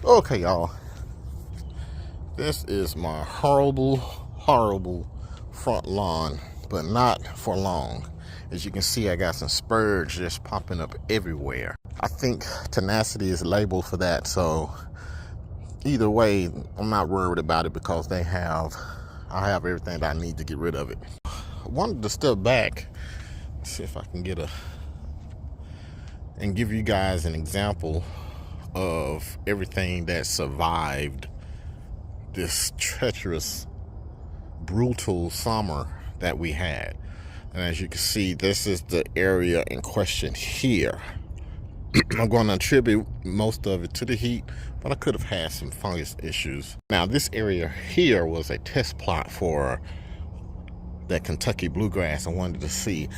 Okay, y'all. This is my horrible front lawn, but not for long. As you can see, I got some spurge just popping up everywhere. I think tenacity is labeled for that, so either way, I'm not worried about it because I have everything that I need to get rid of it. I wanted to step back, see if I can and give you guys an example of everything that survived this treacherous, brutal summer that we had. And as you can see, this is the area in question here. I'm going to attribute most of it to the heat, but I could have had some fungus issues. Now, this area here was a test plot for that Kentucky bluegrass. I wanted to see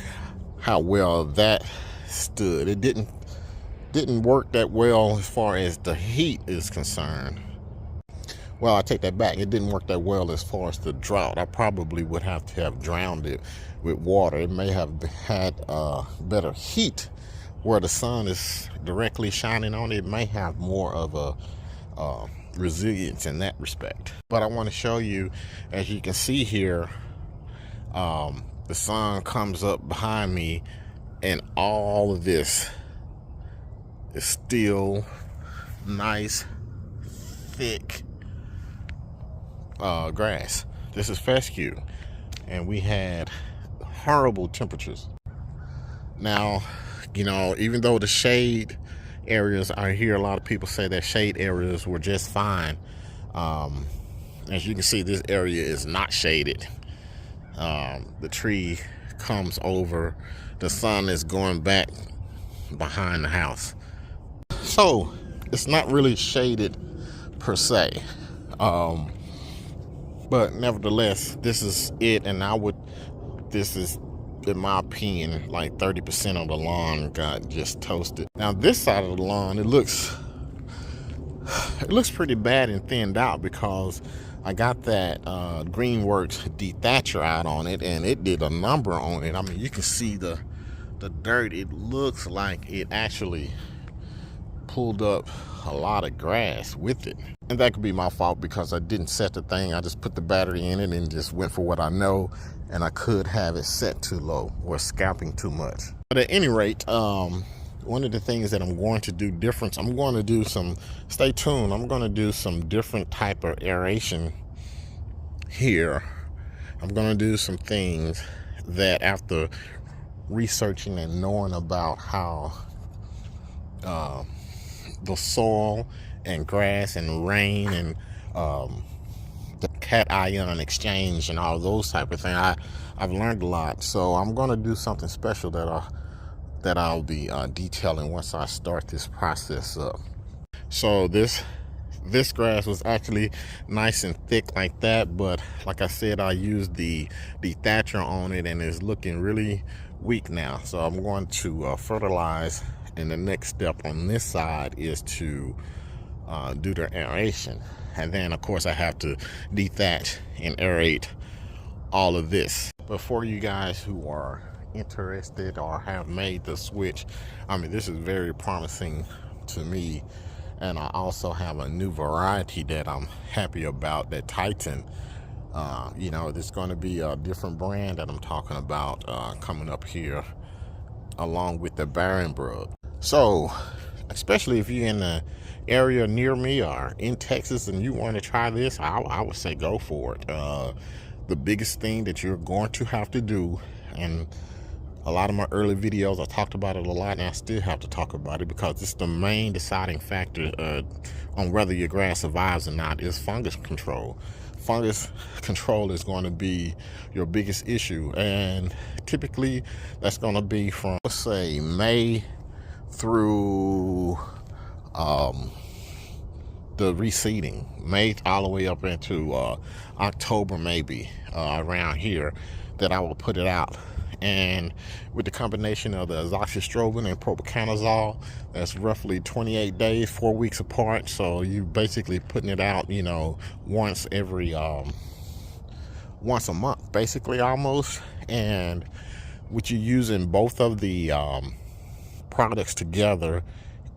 how well that stood. It didn't work that well as far as the heat is concerned. Well, I take that back. It didn't work that well as far as the drought. I probably would have to have drowned it with water. It may have had better heat where the sun is directly shining on it. It may have more of a resilience in that respect. But I want to show you, as you can see here, the sun comes up behind me and all of this is still nice, thick grass. This is fescue, and we had horrible temperatures. Now, you know, even though the shade areas are here, a lot of people say that shade areas were just fine. As you can see, this area is not shaded. The tree comes over, the sun is going back behind the house, so it's not really shaded per se. But nevertheless, this is it, and this is, in my opinion, like 30% of the lawn got just toasted. Now this side of the lawn, it looks pretty bad and thinned out because I got that Greenworks dethatcher out on it, and it did a number on it. I mean, you can see the dirt. It looks like it actually pulled up a lot of grass with it. And that could be my fault because I didn't set the thing. I just put the battery in it and just went for what I know, and I could have it set too low or scalping too much. But at any rate, one of the things that I'm going to do different, I'm going to do some, stay tuned, I'm going to do some different type of aeration here. I'm going to do some things that, after researching and knowing about how the soil and grass and rain and the cation exchange and all those type of things, I've learned a lot. So I'm going to do something special that I'll be detailing once I start this process up. So this grass was actually nice and thick like that, but like I said, I used the thatcher on it and it's looking really weak now. So I'm going to fertilize, and the next step on this side is to do the aeration. And then of course I have to dethatch and aerate all of this. But for you guys who are interested or have made the switch, I mean, this is very promising to me. And I also have a new variety that I'm happy about, that Titan. You know, there's going to be a different brand that I'm talking about coming up here, along with the Barenbrug. So, especially if you're in the area near me or in Texas and you want to try this, I would say go for it. The biggest thing that you're going to have to do, and a lot of my early videos I talked about it a lot, and I still have to talk about it because it's the main deciding factor on whether your grass survives or not, is fungus control. Fungus control is going to be your biggest issue, and typically that's going to be from, let's say, May through the reseeding, May all the way up into October, maybe around here, that I will put it out. And with the combination of the azoxystrobin and propiconazole, that's roughly 28 days, 4 weeks apart. So you basically putting it out, you know, once a month, basically, almost. And with you using both of the products together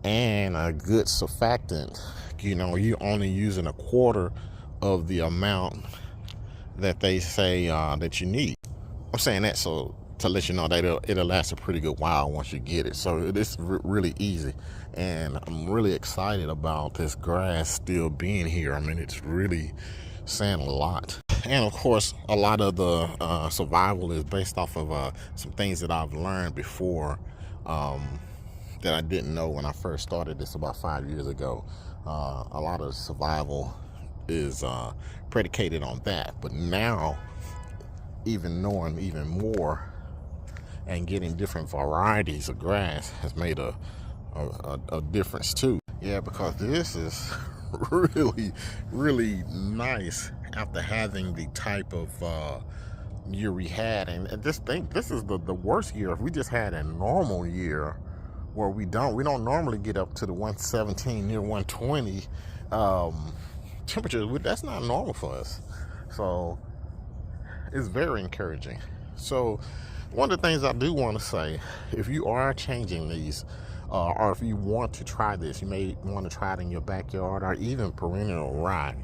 and a good surfactant. You're only using a quarter of the amount that they say that you need. I'm saying that so to let you know that it'll last a pretty good while once you get it. So it's really easy, and I'm really excited about this grass still being here. I mean, it's really saying a lot. And of course, a lot of the survival is based off of some things that I've learned before that I didn't know when I first started this about 5 years ago. A lot of survival is predicated on that, but now even knowing even more and getting different varieties of grass has made a difference too. Yeah, because this is really nice after having the type of year we had. And this is the worst year. If we just had a normal year where we don't normally get up to the 117 near 120 temperatures, that's not normal for us. So it's very encouraging. So one of the things I do want to say, if you are changing these, or if you want to try this, you may want to try it in your backyard or even perennial rye.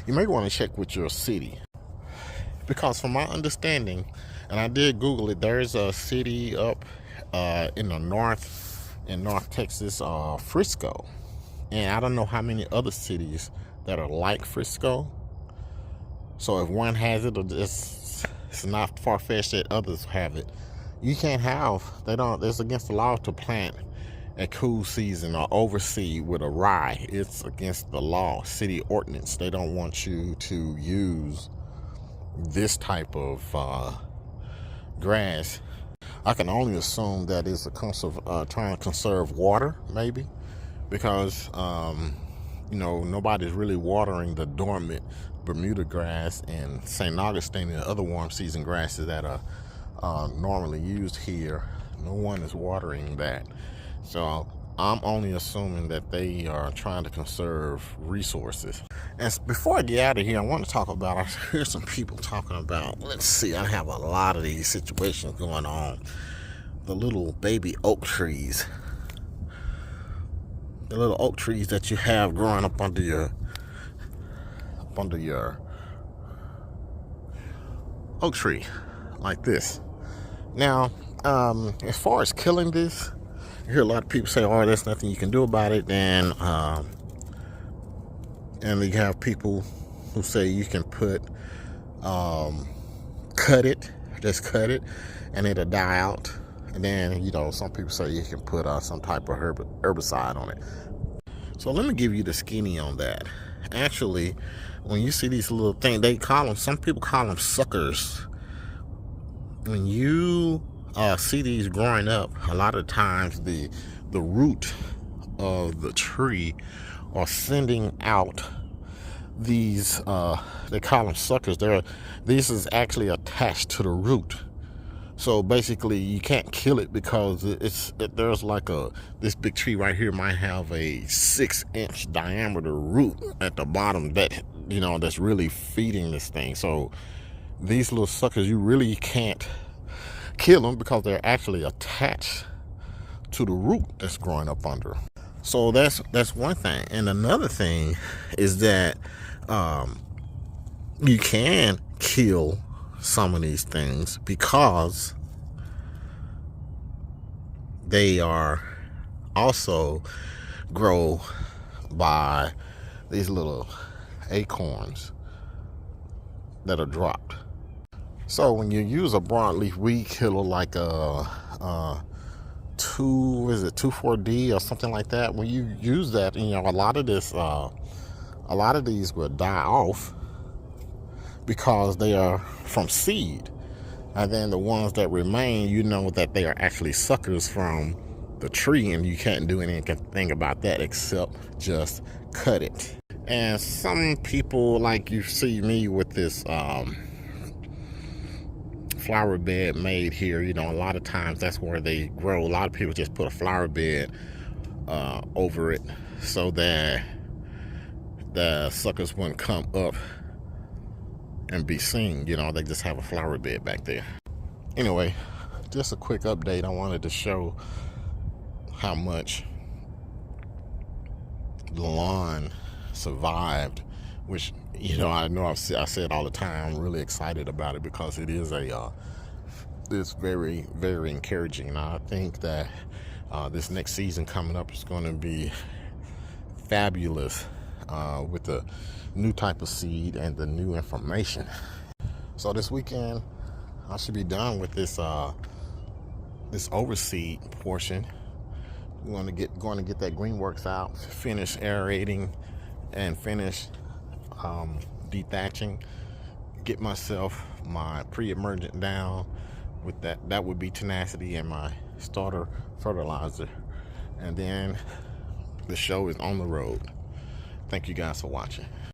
You may want to check with your city, because from my understanding, and I did Google it, there's a city up in North Texas, Frisco, and I don't know how many other cities that are like Frisco. So if one has it, it's not far-fetched that others have it. You can't it's against the law to plant a cool season or overseed with a rye. It's against the law, city ordinance. They don't want you to use this type of grass. I can only assume that it's trying to conserve water, maybe, because nobody's really watering the dormant Bermuda grass and St. Augustine and other warm season grasses that are normally used here. No one is watering that. So I'm only assuming that they are trying to conserve resources. And before I get out of here, I want to talk about, I hear some people talking about, let's see, I have a lot of these situations going on. The little baby oak trees. The little oak trees that you have growing up under your oak tree like this. Now, as far as killing this, you hear a lot of people say, "Oh, there's nothing you can do about it," and you have people who say you can cut it, and it'll die out. And then some people say you can put some type of herbicide on it. So let me give you the skinny on that. Actually, when you see these little things, some people call them suckers. When you see these growing up, a lot of times the root of the tree are sending out these, they call them suckers. This is actually attached to the root. So basically, you can't kill it because there's like this big tree right here might have a 6-inch diameter root at the bottom that's really feeding this thing. So these little suckers, you really can't kill them because they're actually attached to the root that's growing up under. So that's one thing. And another thing is that you can kill some of these things because they are also grow by these little acorns that are dropped. So when you use a broadleaf weed killer like a 2,4-D or something like that, when you use that, a lot of these will die off because they are from seed. And then the ones that remain, that they are actually suckers from the tree, and you can't do anything about that except just cut it. And some people, like you see me with this flower bed made here, a lot of times that's where they grow. A lot of people just put a flower bed over it so that the suckers wouldn't come up and be seen. They just have a flower bed back there. Anyway, just a quick update. I wanted to show how much the lawn survived, which, I know I say it all the time. I'm really excited about it because it is it's very, very encouraging. And I think that this next season coming up is going to be fabulous with the new type of seed and the new information. So this weekend, I should be done with this overseed portion. I'm going to get that Greenworks out, finish aerating, and finish dethatching. Get myself my pre-emergent down with that. That would be tenacity and my starter fertilizer, and then the show is on the road. Thank you guys for watching.